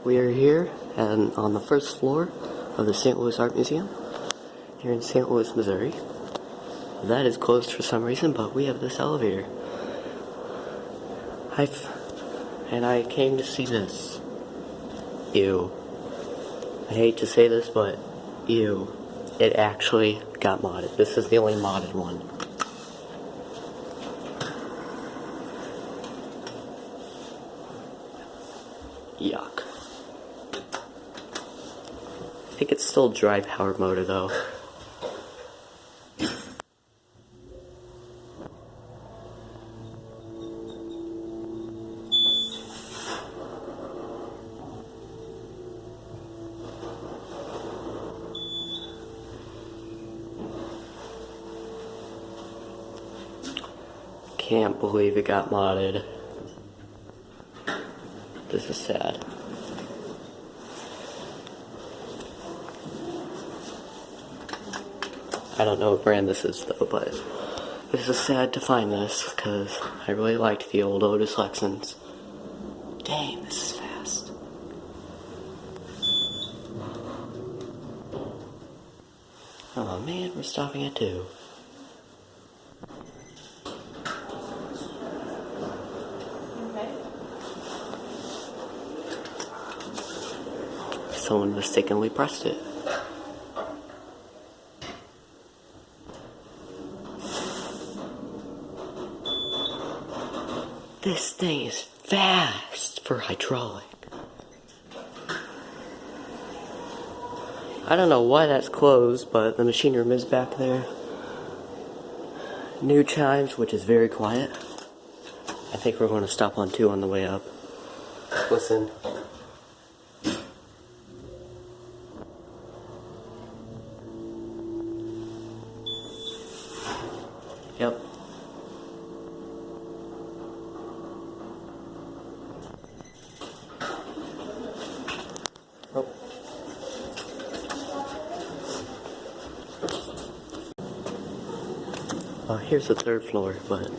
We are here and on the first floor of the St. Louis Art Museum here in St. Louis, Missouri. That is closed for some reason, but we have this elevator. And I came to see this. Ew. I hate to say this, but ew. It actually got modded. This is the only modded one. Yuck. I think it's still dry power motor though. Can't believe it got modded. This is sad. I don't know what brand this is though, but this is sad to find this because I really liked the old Otis Lexans. Dang, this is fast. Oh man, we're stopping at 2. Someone mistakenly pressed it. This thing is fast for hydraulic. I don't know why that's closed, but the machine room is back there. New chimes, which is very quiet. I think we're going to stop on 2 on the way up. Listen. Yep. Oh. Here's the 3rd floor, but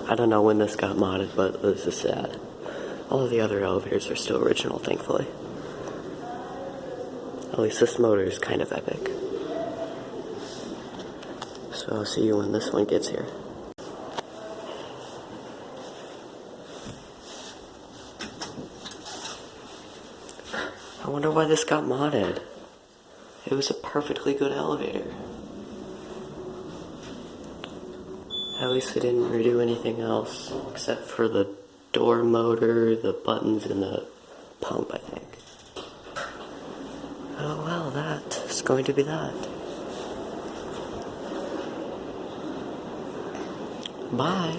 I don't know when this got modded, but this is sad. All of the other elevators are still original, thankfully. At least this motor is kind of epic. So I'll see you when this one gets here. I wonder why this got modded. It was a perfectly good elevator. At least they didn't redo anything else, except for the door motor, the buttons, and the pump, I think. Oh well, that's going to be that. Bye.